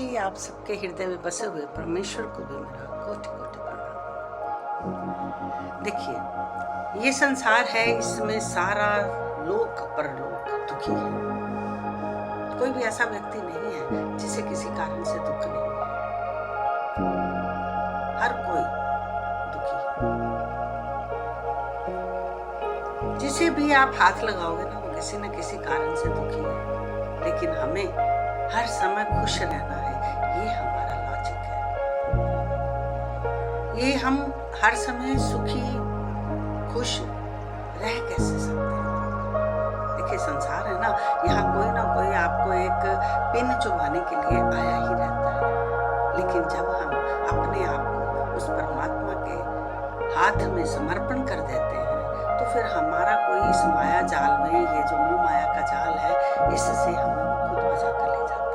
जी, आप सबके हृदय में बसे हुए परमेश्वर को भी मेरा कोटि कोटि प्रणाम। देखिए, ये संसार है, इसमें सारा लोक परलोक दुखी है। कोई भी ऐसा व्यक्ति नहीं है जिसे किसी कारण से दुख नहीं है। हर कोई दुखी है। जिसे भी आप हाथ लगाओगे ना, वो किसी न किसी कारण से दुखी है। लेकिन हमें हर समय खुश रहना है, ये हमारा लॉजिक है। ये हम हर समय सुखी खुश रह कैसे सकते हैं? देखिए, संसार है ना, यहाँ कोई ना कोई आपको एक पिन चुभाने के लिए आया ही रहता है। लेकिन जब हम अपने आप को उस परमात्मा के हाथ में समर्पण कर देते हैं, तो फिर हमारा कोई इस माया जाल में, ये जो मोह माया का जाल है, इससे हमें खुद बचा कर ले जाता है।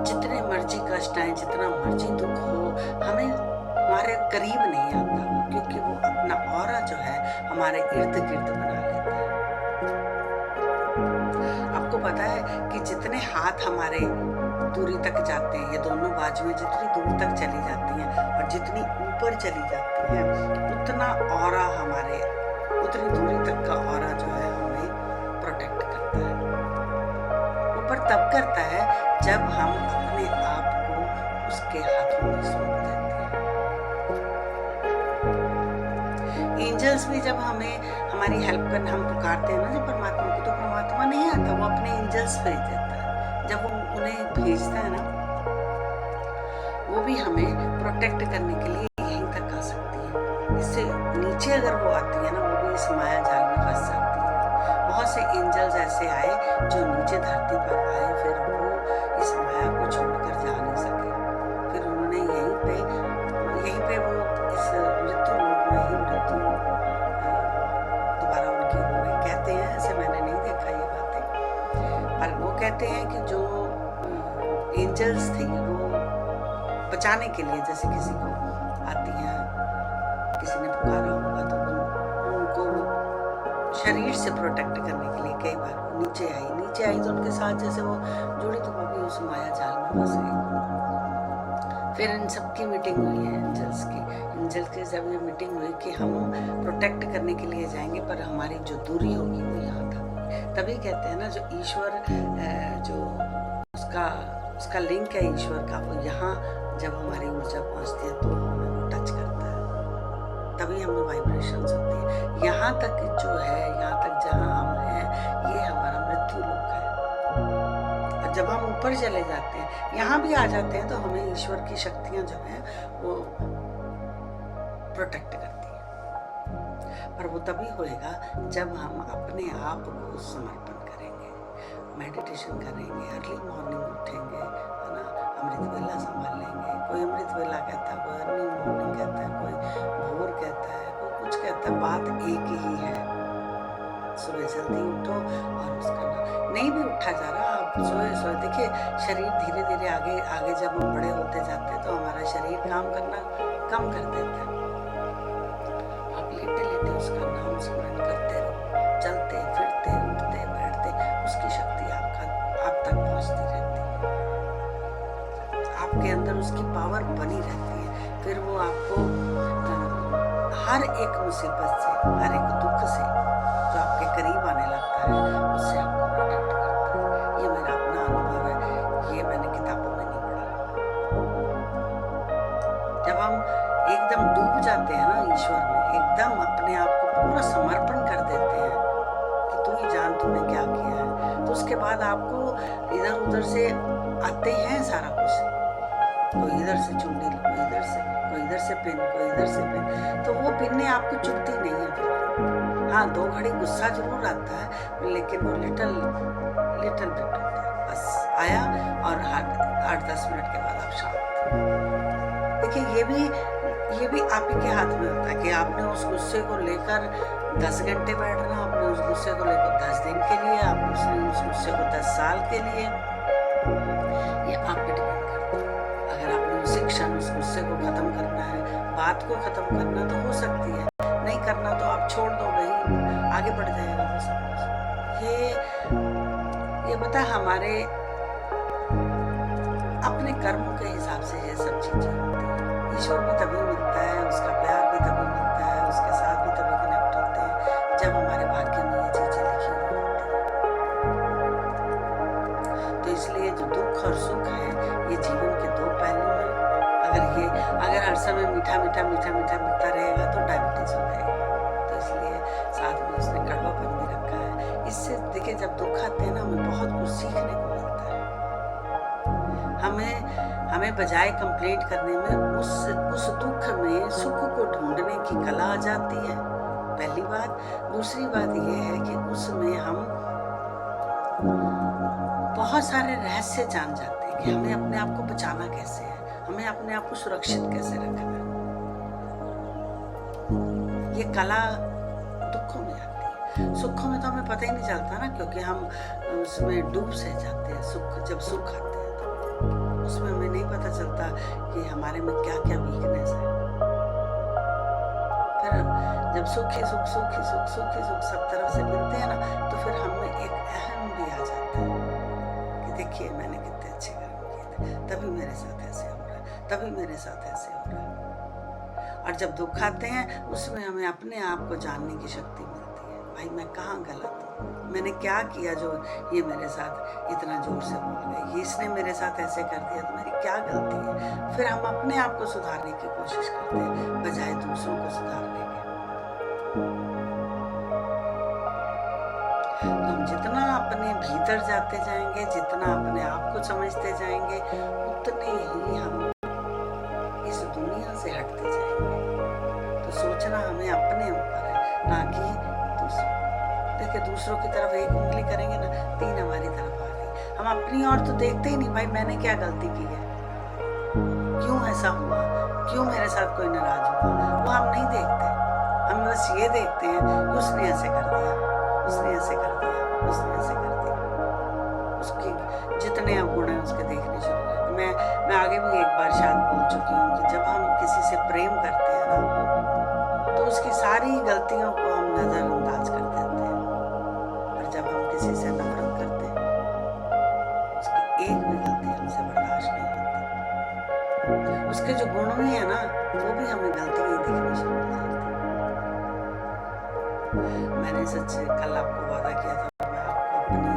जितने मर्जी कष्ट आए, जितना मर्जी दुख हो, हमें हमारे करीब नहीं आता, क्योंकि वो अपना ऑरा जो है हमारे इर्द गिर्द बना लेता है। आपको पता है कि जितने हाथ हमारे दूरी तक जाते हैं, ये दोनों बाजुएं जितनी दूर तक चली जाती हैं और जितनी ऊपर चली जाती हैं, उतना ऑरा हमारे, उतनी दूरी तक का ऑरा जो है हमें प्रोटेक्ट करता है। ऊपर तब करता है जब हम अपने आप को उसके हाथों में सौंप देते हैं। एंजल्स भी जब हमें हमारी हेल्प करना, हम पुकारते हैं ना जब परमात्मा को, तो परमात्मा नहीं आता, वो अपने एंजल्स भेज देता है। जब वो उन्हें भेजता है ना, वो भी हमें प्रोटेक्ट करने के लिए यहीं तक आ सकती है। इससे नीचे अगर वो आती है ना, वो भी इस माया जाल में फंस जाती है। बहुत से एंजल्स ऐसे आए जो नीचे धरती पर आए, फिर वो इस माया को छोड़कर जा नहीं सके। फिर उन्होंने यहीं पे वो इस मृत्यु लोक में ही मृत्यु दोबारा उनकी हो गई। कहते हैं, ऐसे मैंने नहीं देखा ये बातें, पर वो कहते हैं कि जो एंजल्स थी वो बचाने के लिए, जैसे किसी को आती हैं, किसी ने पुकारा होगा, तो उनको शरीर से प्रोटेक्ट करने के लिए कई बार नीचे आई तो उनके साथ जैसे वो जुड़ी, तो वो भी उस माया जाल में फंस गई। फिर इन सबकी मीटिंग हुई है एंजल्स की जब ये मीटिंग हुई कि हम प्रोटेक्ट करने के लिए जाएंगे, पर हमारी जो दूरी होगी वो यहाँ तक। तभी कहते हैं ना, जो ईश्वर जो उसका लिंक है ईश्वर का, वो यहाँ जब हमारी ऊर्जा पहुँचती है तो हमें वो टच करता है, तभी हमें वाइब्रेशंस होती है। यहाँ तक जो है, यहाँ तक जहाँ हम हैं, ये हमारा मृत्यु लोक है। और जब हम ऊपर चले जाते हैं, यहाँ भी आ जाते हैं, तो हमें ईश्वर की शक्तियाँ जो हैं वो प्रोटेक्ट करती है। पर वो तभी होएगा जब हम अपने आप को समर्पण करेंगे, मेडिटेशन करेंगे, अर्ली मॉर्निंग उठेंगे, है ना, अमृत वेला संभाल लेंगे। कोई अमृत वेला कहता है, कोई अर्ली मॉर्निंग कहता है, कोई भोर कहता है, कोई कुछ कहता है, बात एक ही है। सुबह जल्दी उठो और उसका नहीं भी उठा जा रहा, आप सोए देखिए, शरीर धीरे धीरे आगे जब हम बड़े होते जाते हैं, तो हमारा शरीर काम करना कम कर देता है। आप लेटे लेटे उसका नाम स्मरण करते रहो, चलते फिरते उठते बैठते, उसकी शक्ति आप तक पहुंचती रहती है, आपके अंदर उसकी पावर बनी रहती है। फिर वो आपको हर एक मुसीबत से, हर एक दुख से जो आपके करीब आने लगता है, उससे आपको प्रोटेक्ट करता है। ये मेरा अपना अनुभव है, ये मैंने किताबों में नहीं पढ़ा। जब हम एकदम डूब जाते हैं ना ईश्वर में, एकदम अपने आप को पूरा समर्पण कर देते हैं कि तू ही जान तूने क्या किया है, तो उसके बाद आपको इधर उधर से आते हैं सारा कुछ, कोई इधर से चुंडी, कोई इधर से पिन, कोई इधर से पिन, तो वो पिन्ने आपको चुभती नहीं है फिर। हाँ, 2 घड़ी गुस्सा जरूर आता है, लेकिन वो लिटिल बिट होता है, बस आया और 8-10 मिनट के बाद आप शांत। देखिए, ये भी आप ही के हाथ में होता है कि आपने उस गुस्से को लेकर 10 घंटे बैठना, आपने उस गुस्से को लेकर 10 दिन के लिए, आपने उस गुस्से को 10 साल के लिए, ये आप पे डिपेंड करता है। अगर आपने उस क्षण उस गुस्से को खत्म करना है, बात को खत्म करना, तो हो सकती है, नहीं करना तो आप छोड़ दो भाई, आगे बढ़ जाएगा वो सब कुछ। ये पता हमारे अपने कर्मों के हिसाब से ये सब चीजें होती हैं। ईश्वर भी तभी मिलता है, उसका प्यार भी तभी मिलता है, उसके साथ भी तभी कनेक्ट होते हैं जब हमारे भाग्य में ये चीजें लिखी हुई होती हैं। तो इसलिए जो दुख और सुख है ये जीवन के दो पहलू हैं। अगर हर समय मीठा मीठा मीठा मीठा मिलता रहेगा तो डायबिटीज हो जाएगी। तो इसलिए साथ में उसने कड़वापन भी रखा है। इससे देखिए, जब दुख आते हैं ना, हमें बहुत कुछ सीखने को मिलता है। हमें बजाय कंप्लेंट करने में उस दुख में सुख को ढूंढने की कला आ जाती है, पहली बात। दूसरी बात यह है कि उसमें हम बहुत सारे रहस्य जान जाते हैं कि हमें अपने आप को बचाना कैसे है, हमें अपने आप को सुरक्षित कैसे रखना है। ये कला दुखों में आती है। सुखों में तो हमें पता ही नहीं चलता ना, क्योंकि हम उसमें डूब से जाते हैं। जब सुख आते हैं तो उसमें हमें नहीं पता चलता कि हमारे में क्या क्या वीकनेस है। फिर जब सुख ही सुख सुख ही सुख सुख ही सुख सब तरफ से मिलते हैं ना, तो फिर हमें एक अहम भी आ जाता है कि देखिए मैंने कितने अच्छे कर्म किए थे, तभी मेरे साथ ऐसे हो रहा है, तभी मेरे साथ ऐसे हो रहा है। और जब दुख आते हैं उसमें हमें अपने आप को जानने की शक्ति मिलती है। भाई मैं कहाँ गलत हूँ, मैंने क्या किया जो ये मेरे साथ इतना जोर से बोल गए, ये इसने मेरे साथ ऐसे कर दिया, तो मेरी क्या गलती है। फिर हम अपने आप को सुधारने की कोशिश करते हैं बजाय दूसरों को सुधारने के। तो हम जितना अपने भीतर जाते जाएंगे, जितना अपने आप को समझते जाएंगे, उतने ही हम इस दुनिया से हटते जाएंगे। तो सोचना हमें अपने ऊपर है, ना कि दूसरों। देखिए दूसरों की तरफ एक उंगली करेंगे ना, तीन हमारी तरफ आ गई। हम अपनी ओर तो देखते ही नहीं, भाई मैंने क्या गलती की है, क्यों ऐसा हुआ, क्यों मेरे साथ कोई नाराज हुआ, वो हम नहीं देखते। हम बस ये देखते हैं कि उसने ऐसे कर दिया, उसने ऐसे कर दिया, उसने ऐसे कर दिया। उसके जितने अवगुण हैं उसके देखने शुरू कर। मैं आगे भी एक बार शायद बोल चुकी हूँ कि जब हम किसी से प्रेम करते हैं ना, तो उसकी सारी गलतियों को हम नजरअंदाज कर देते हैं। और जब हम किसी से नफरत करते हैं, उसकी एक भी गलती हमसे बर्दाश्त नहीं होती। उसके जो गुण भी है ना, वो भी हमें गलतियां दिखनी शुरू हो जाती है। मैंने सच कल आपको वादा किया था, मैं आपको अपनी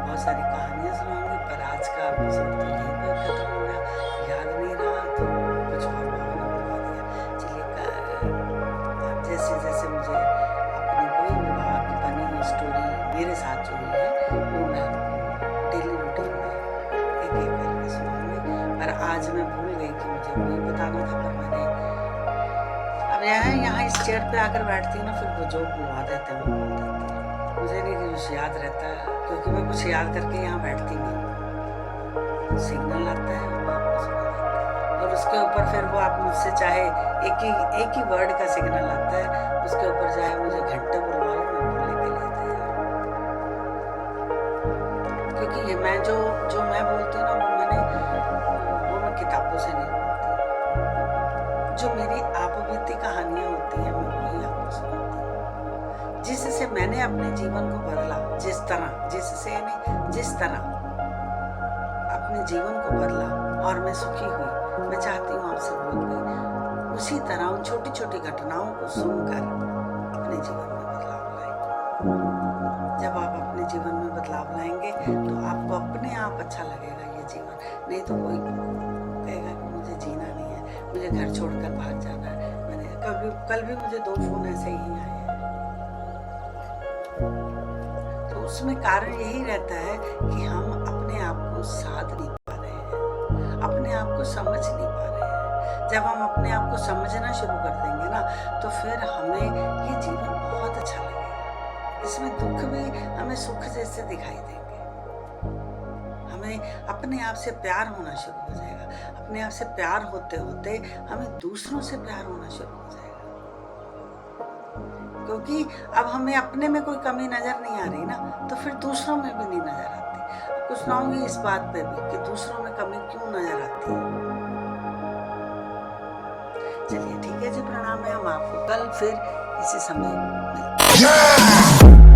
बहुत सारी कहानियां सुनाऊंगी, पर आज का एपिसोड तो यहीं पे खत्म हो गया। याद नहीं रहा तो कुछ और भावना बता दिया। चलिए, जैसे जैसे मुझे अपनी कोई भी की बनी हुई स्टोरी मेरे साथ जो हुई है, वो मैं डेली रूटीन में एक एक करके सुनाऊंगी। पर आज मैं भूल गई कि मुझे वही बताना था, पर मैंने अब यहाँ इस चेयर पे आकर बैठती हूँ ना, फिर वो जो बुलवा देते हैं वो बोल देते हैं। मुझे नहीं कुछ याद रहता है, क्योंकि मैं कुछ याद करके यहाँ बैठती नहीं। सिग्नल आता है वो आपको सुना देता है, और उसके ऊपर फिर वो आप मुझसे चाहे एक ही वर्ड का सिग्नल आता है, उसके ऊपर चाहे मुझे घंटे बुलवा लो, मैं बोलने के लिए तैयार हूँ। क्योंकि ये मैं जो मैं बोलती हूँ ना, वो मैं किताबों से नहीं बोलती। जो मेरी आपबीती कहानियां होती हैं, मैं वही आपको सुनाती हूँ। जिससे मैंने अपने जीवन को बदला, जिस तरह अपने जीवन को बदला और मैं सुखी हुई, मैं चाहती हूँ आपसे बोल भी उसी तरह उन छोटी छोटी घटनाओं को सुनकर अपने जीवन में बदलाव लाएंगे। जब आप अपने जीवन में बदलाव लाएंगे तो आपको अपने आप अच्छा लगेगा ये जीवन। नहीं तो कोई कहेगा कि मुझे जीना नहीं है, मुझे घर छोड़कर भाग जाना है। कल भी मुझे 2 फोन ऐसे ही आए हैं। तो उसमें कारण यही रहता है कि हम अपने आप को साध नहीं पा रहे हैं, अपने आप को समझ नहीं पा रहे हैं। जब हम अपने आप को समझना शुरू कर देंगे ना, तो फिर हमें ये जीवन बहुत अच्छा लगेगा। इसमें दुख भी हमें सुख जैसे दिखाई देंगे। हमें अपने आप से प्यार होना शुरू हो जाएगा। अपने आप से प्यार होते होते हमें दूसरों से प्यार होना शुरू हो जाएगा, क्योंकि अब हमें अपने में कोई कमी नजर नहीं आ रही ना, तो फिर दूसरों में भी नहीं नजर आती। कुछ सुनाऊंगी इस बात पे भी कि दूसरों में कमी क्यों नजर आती है। चलिए ठीक है जी, प्रणाम है। हम आपको कल फिर इसी समय मिलते हैं।